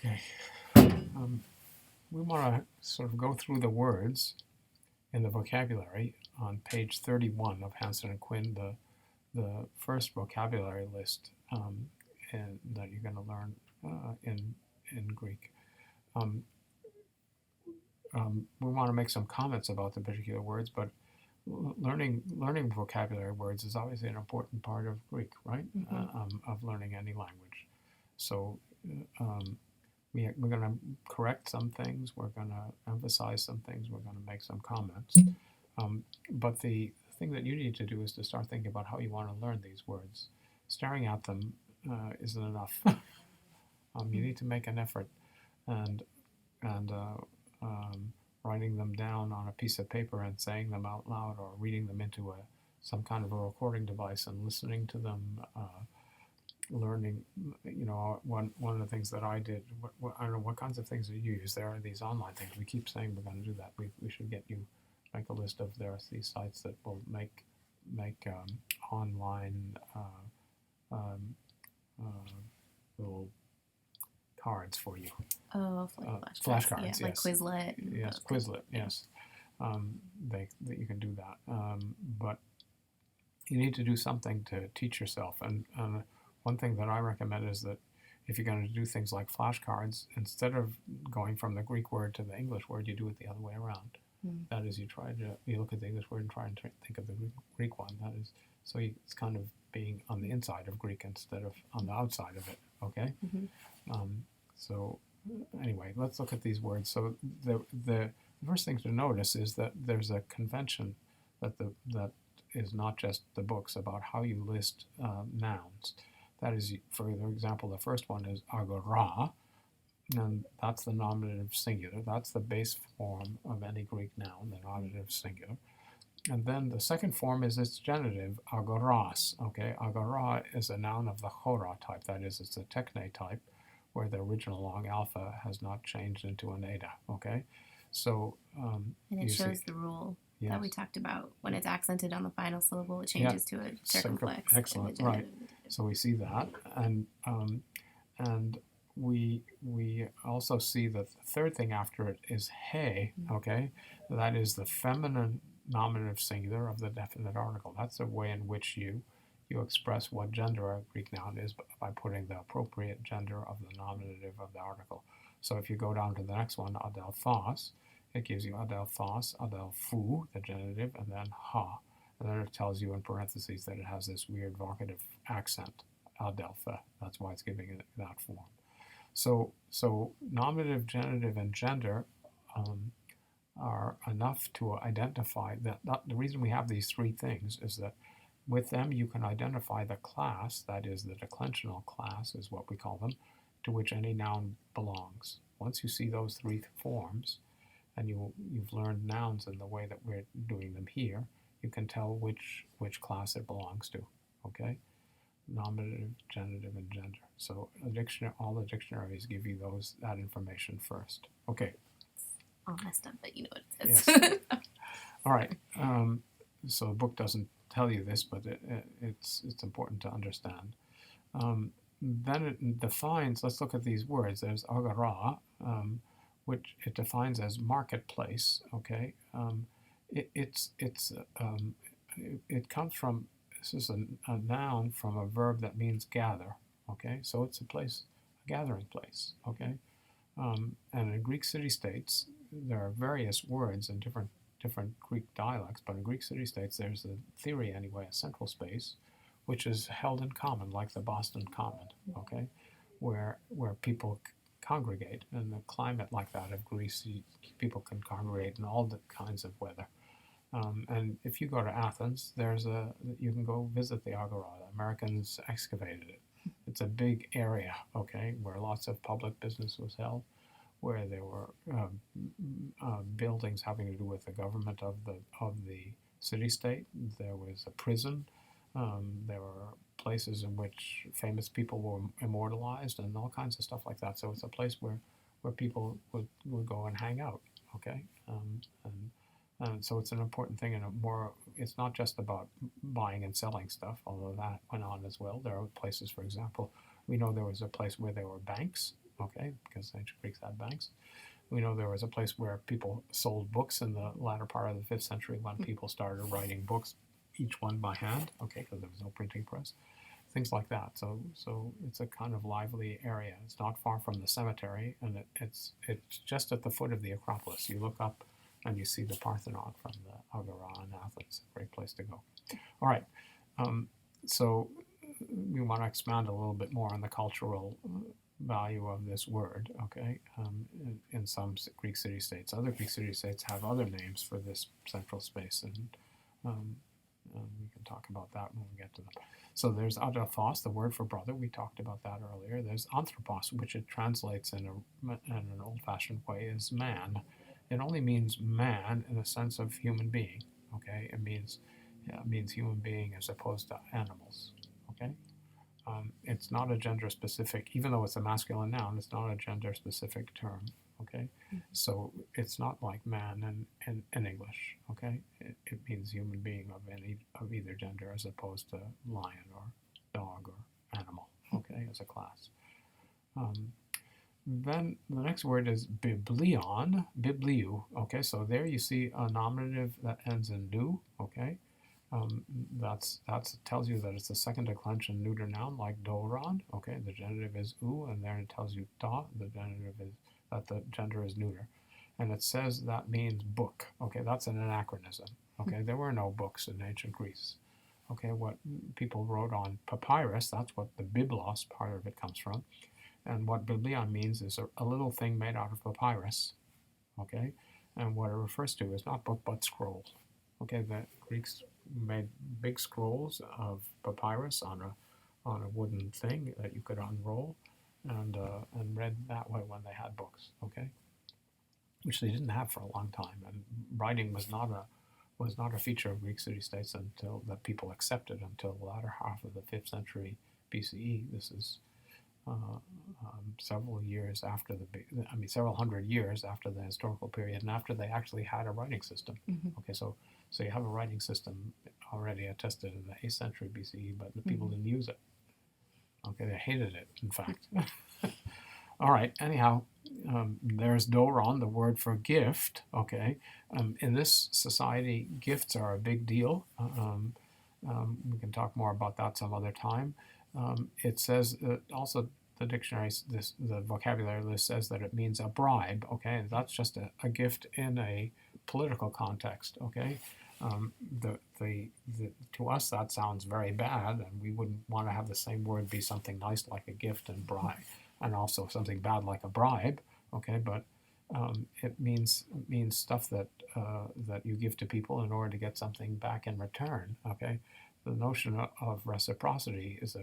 Okay. We want to sort of go through the words in the vocabulary on page 31 of Hansen and Quinn, the first vocabulary list and that you're going to learn in Greek. We want to make some comments about the particular words, but learning vocabulary words is obviously an important part of Greek, right? Of learning any language. So we're going to correct some things, we're going to emphasize some things, we're going to make some comments. But the thing that you need to do is to start thinking about how you want to learn these words. Staring at them isn't enough. You need to make an effort, and writing them down on a piece of paper and saying them out loud, or reading them into some kind of a recording device and listening to them. Learning, one of the things that I did, I don't know what kinds of things that you use. There are these online things. We keep saying we're going to do that. We should make a list of these sites that will make online little cards for you. Oh, flashcards. Yeah, yes. Like Quizlet. Yes, Quizlet. Yes, that you can do that. But you need to do something to teach yourself. And one thing that I recommend is that if you're going to do things like flashcards, instead of going from the Greek word to the English word, you do it the other way around. That is, you look at the English word and try and think of the Greek one. That is, so it's kind of being on the inside of Greek instead of on the outside of it. Okay. So anyway, let's look at these words. So the first thing to notice is that there's a convention that is not just the books about how you list nouns. That is, for example, the first one is agora, and that's the nominative singular. That's the base form of any Greek noun, the nominative singular. And then the second form is its genitive, agoras. Okay, agora is a noun of the chora type. That is, it's a techne type, where the original long alpha has not changed into an eta. Okay, so and it shows the rule that we talked about. When it's accented on the final syllable, it changes to a circumflex. Excellent, right? So we see that, and we also see that the third thing after it is he. Okay, that is the feminine nominative singular of the definite article. That's the way in which you express what gender a Greek noun is by putting the appropriate gender of the nominative of the article. So if you go down to the next one, adelphos, it gives you adelphos, adelphou, the genitive, and then ha. And then it tells you in parentheses that it has this weird vocative accent, adelpha. That's why it's giving it that form. So nominative, genitive, and gender are enough to identify that. The reason we have these three things is that with them you can identify the class, that is the declensional class is what we call them, to which any noun belongs. Once you see those three forms, and you've learned nouns in the way that we're doing them here, you can tell which class it belongs to. Okay, nominative, genitive, and gender. So all the dictionaries give you that information first. Okay. All messed up, but you know what it says. Yes. All right. So the book doesn't tell you this, but it's important to understand. Then it defines. Let's look at these words. There's agora, which it defines as marketplace. Okay, it comes from, this is a noun from a verb that means gather. Okay, so it's a gathering place. Okay, and in Greek city-states there are various words in different Greek dialects, but in Greek city-states there's a theory anyway, a central space, which is held in common, like the Boston Common. Okay, where people congregate. In the climate like that of Greece, people can congregate in all the kinds of weather. And if you go to Athens, you can go visit the Agora. Americans excavated it. It's a big area, okay, where lots of public business was held, where there were buildings having to do with the government of the city-state. There was a prison. There were places in which famous people were immortalized and all kinds of stuff like that. So it's a place where people would go and hang out, okay? And so it's an important thing, and it's not just about buying and selling stuff, although that went on as well. There are places, for example, we know there was a place where there were banks, okay, because ancient Greeks had banks. We know there was a place where people sold books in the latter part of the 5th century when people started writing books, each one by hand, okay, because there was no printing press, things like that. So it's a kind of lively area. It's not far from the cemetery, and it's just at the foot of the Acropolis. You look up and you see the Parthenon from the Agora in Athens. Great place to go. All right, so we want to expand a little bit more on the cultural value of this word, okay, in some Greek city-states. Other Greek city-states have other names for this central space, and we can talk about that when we get to them. So there's adelphos, the word for brother. We talked about that earlier. There's anthropos, which it translates in an old-fashioned way as man. It only means man in the sense of human being, okay? It means human being as opposed to animals, okay? It's not a gender-specific, even though it's a masculine noun, it's not a gender-specific term, okay? So it's not like man in English, okay? It means human being of either gender as opposed to lion or dog or animal, okay, as a class. Then the next word is biblion, bibliou, okay? So there you see a nominative that ends in nu, okay? That's tells you that it's a second declension neuter noun like doron. Okay, the genitive is u, and there it tells you da. The genitive is that the gender is neuter, and it says that means book. Okay, that's an anachronism. Okay, there were no books in ancient Greece. Okay, what people wrote on papyrus, that's what the biblos part of it comes from, and what biblion means is a little thing made out of papyrus. Okay, and what it refers to is not book but scroll. Okay, the Greeks made big scrolls of papyrus on a wooden thing that you could unroll and read that way when they had books, okay, which they didn't have for a long time. And writing was not a feature of Greek city-states until that people accepted until the latter half of the 5th century BCE. This is several hundred years after the historical period and after they actually had a writing system. Okay, so you have a writing system already attested in the 8th century BCE, but the people didn't use it. Okay, they hated it, in fact. All right, anyhow, there's doron, the word for gift, okay? In this society, gifts are a big deal. We can talk more about that some other time. It says also the dictionary, the vocabulary list says that it means a bribe, okay? And that's just a gift in a political context, okay? To us that sounds very bad, and we wouldn't want to have the same word be something nice like a gift and bribe, and also something bad like a bribe, okay? But it means stuff that you give to people in order to get something back in return, okay? The notion of reciprocity is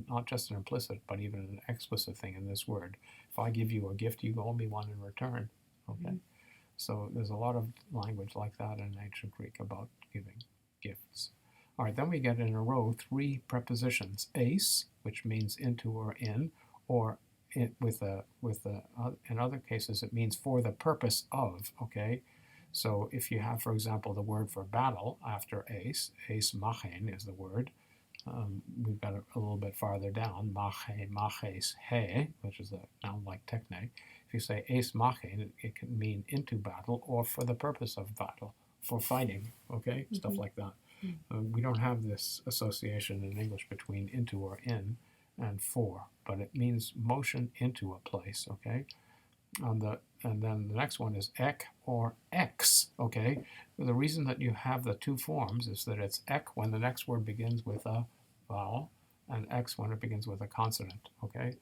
not just an implicit, but even an explicit thing in this word. If I give you a gift, you owe me one in return, okay? So there's a lot of language like that in ancient Greek about giving gifts. All right, then we get in a row 3 prepositions. Eis, which means into or in, or in other cases it means for the purpose of, okay? So if you have, for example, the word for battle after eis machen is the word. We've got a little bit farther down, maches he, which is a noun like techne. If you say eis machen, it can mean into battle or for the purpose of battle, for fighting, okay? Stuff like that. We don't have this association in English between into or in and for, but it means motion into a place, okay? And then the next one is ek or ex, okay? The reason that you have the 2 forms is that it's ek when the next word begins with a vowel, and ex when it begins with a consonant, okay?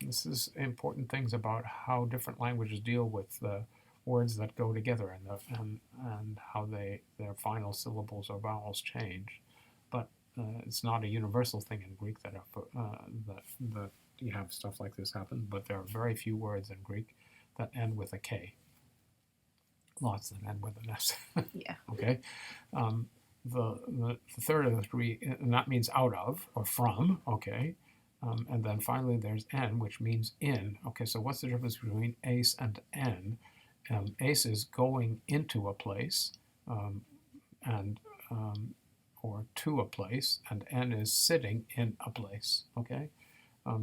This is important things about how different languages deal with the words that go together and how their final syllables or vowels change. But it's not a universal thing in Greek that you have stuff like this happen, but there are very few words in Greek that end with a K. Lots that end with an S. Yeah. Okay? The third of the 3, and that means out of or from, okay? And then finally there's en, which means in. Okay, so what's the difference between eis and en? Eis is going into a place, or to a place, and en is sitting in a place, okay?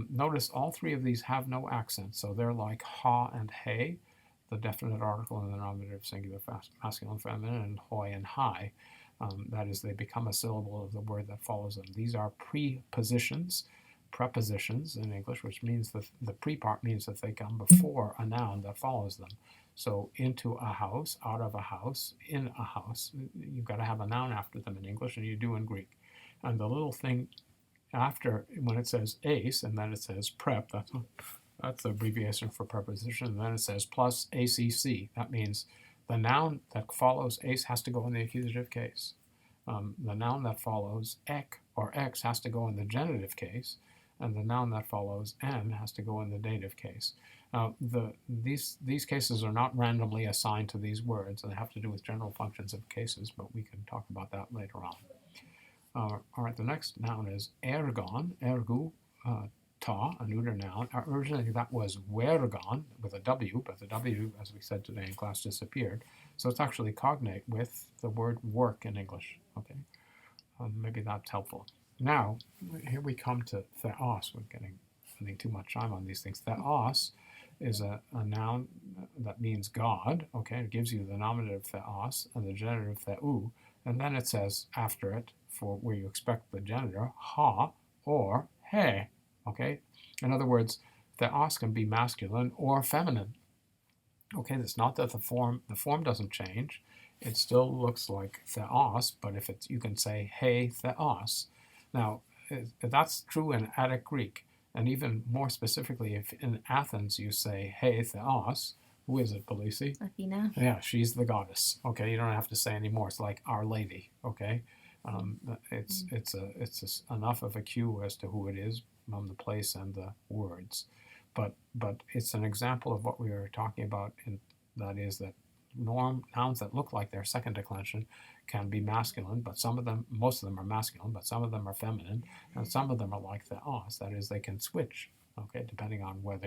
Notice all three of these have no accent, so they're like ha and hey, the definite article in the nominative singular masculine feminine, and hoy and hi. That is, they become a syllable of the word that follows them. These are prepositions in English, which means that the pre part means that they come before a noun that follows them. So into a house, out of a house, in a house. You've got to have a noun after them in English, and you do in Greek. And the little thing after, when it says ace, and then it says prep, that's the abbreviation for preposition, and then it says plus ACC. That means the noun that follows ace has to go in the accusative case. The noun that follows ek or x has to go in the genitive case, and the noun that follows n has to go in the dative case. Now, these cases are not randomly assigned to these words, and they have to do with general functions of cases, but we can talk about that later on. All right, the next noun is ergon, ergu, ta, a neuter noun. Originally, that was wergon with a W, but the W, as we said today in class, disappeared. So it's actually cognate with the word work in English. Okay, maybe that's helpful. Now, here we come to theos. We're spending too much time on these things. Theos is a noun that means God. Okay, it gives you the nominative theos and the genitive theou, and then it says after it, for where you expect the genitive, ha or he. Okay, in other words, theos can be masculine or feminine. Okay, it's not that the form doesn't change. It still looks like theos, but if it's, you can say he theos. Now, that's true in Attic Greek, and even more specifically, if in Athens you say he theos, who is it, Belisi? Athena. Yeah, she's the goddess. Okay, you don't have to say anymore. It's like Our Lady. Okay, it's enough of a cue as to who it is, the place, and the words. But it's an example of what we were talking about. That is that nouns that look like their second declension can be masculine, but most of them are masculine, but some of them are feminine, and some of them are like theos. That is, they can switch. Okay, depending on what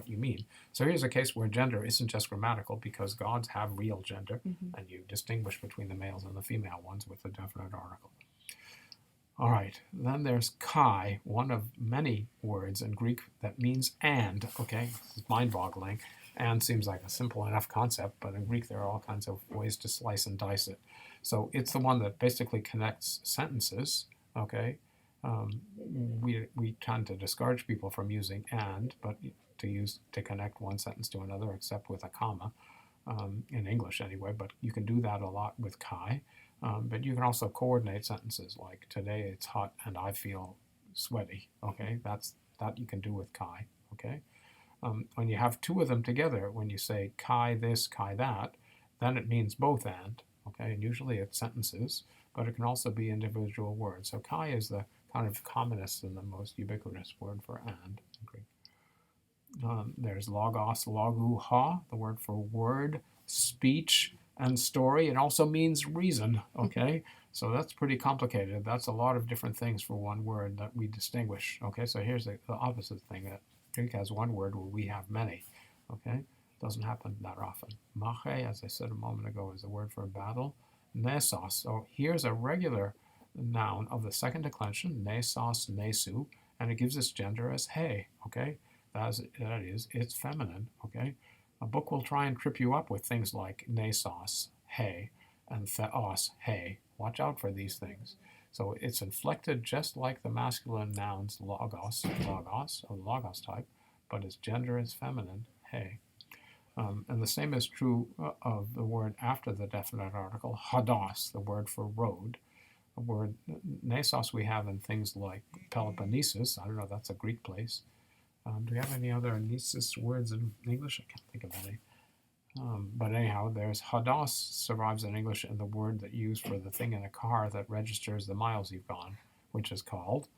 you mean. So here's a case where gender isn't just grammatical, because gods have real gender, and you distinguish between the males and the female ones with a definite article. All right, then there's kai, one of many words in Greek that means and. Okay, it's mind-boggling. And seems like a simple enough concept, but in Greek there are all kinds of ways to slice and dice it. So it's the one that basically connects sentences. Okay, we tend to discourage people from using and, but to connect one sentence to another, except with a comma, in English anyway. But you can do that a lot with kai. But you can also coordinate sentences like today it's hot and I feel sweaty. Okay, that you can do with kai. Okay. When you have two of them together, when you say kai this, kai that, then it means both and. Okay, and usually it's sentences, but it can also be individual words. So kai is the kind of commonest and the most ubiquitous word for and in Greek. There's logos, logu, ha, the word for word, speech, and story. It also means reason. Okay, so that's pretty complicated. That's a lot of different things for one word that we distinguish. Okay, so here's the opposite thing. That Greek has one word where we have many. Okay, doesn't happen that often. Mache, as I said a moment ago, is the word for battle. Nesos, so here's a regular noun of the second declension, nesos, nesu, and it gives its gender as he. Okay, that is, it's feminine. Okay, a book will try and trip you up with things like nesos, he, and theos, he. Watch out for these things. So it's inflected just like the masculine nouns logos, or logos type, but its gender is feminine, he. And the same is true of the word after the definite article, hodos, the word for road. A word, nesos, we have in things like Peloponnesus. I don't know, that's a Greek place. Do we have any other nesis words in English? I can't think of any. But anyhow, there's hodos survives in English in the word that you use for the thing in a car that registers the miles you've gone, which is called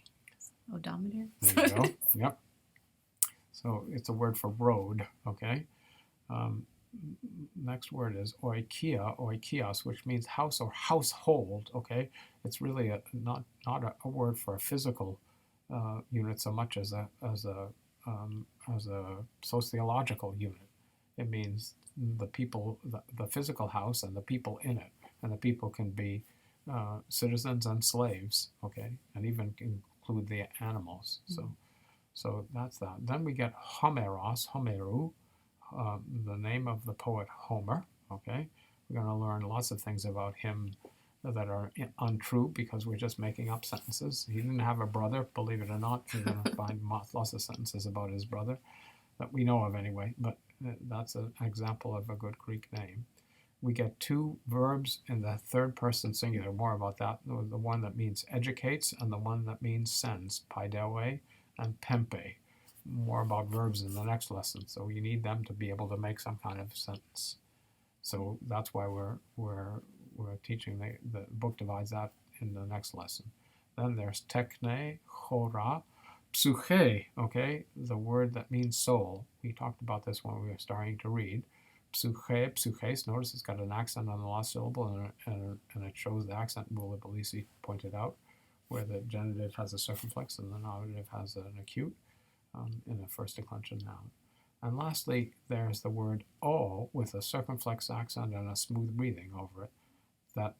odometer. There you go. Yep. So it's a word for road. Okay. Next word is oikia, oikios, which means house or household. Okay. It's really not a word for a physical unit so much as a sociological unit. It means the people, the physical house and the people in it. And the people can be citizens and slaves, okay, and even include the animals. So that's that. Then we get Homeros, Homeru, the name of the poet Homer. Okay, we're going to learn lots of things about him that are untrue because we're just making up sentences. He didn't have a brother, believe it or not. We're going to find lots of sentences about his brother that we know of anyway, but that's an example of a good Greek name. We get two verbs in the third person singular. More about that. The one that means educates and the one that means sends, paidewe and pempe. More about verbs in the next lesson. So you need them to be able to make some kind of sentence. So that's why we're teaching, the book divides that in the next lesson. Then there's techne, chora, psyche, okay, the word that means soul. We talked about this when we were starting to read. Psyche, psyches, notice it's got an accent on the last syllable, and it shows the accent rule that Belisi pointed out, where the genitive has a circumflex and the nominative has an acute in the first declension noun. And lastly, there's the word o with a circumflex accent and a smooth breathing over it. That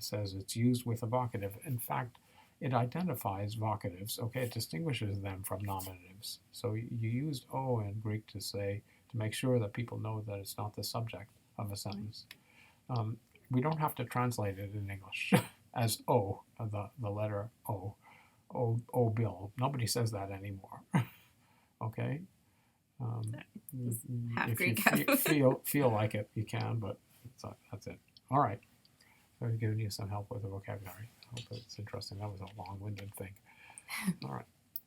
says it's used with a vocative. In fact, it identifies vocatives, okay? It distinguishes them from nominatives. So you used o in Greek to make sure that people know that it's not the subject of a sentence. We don't have to translate it in English as o, the letter o. O Bill. Nobody says that anymore. Okay? Half if Greek, you feel like it, you can, but that's it. All right. So I've given you some help with the vocabulary. I hope it's interesting. That was a long-winded thing. All right.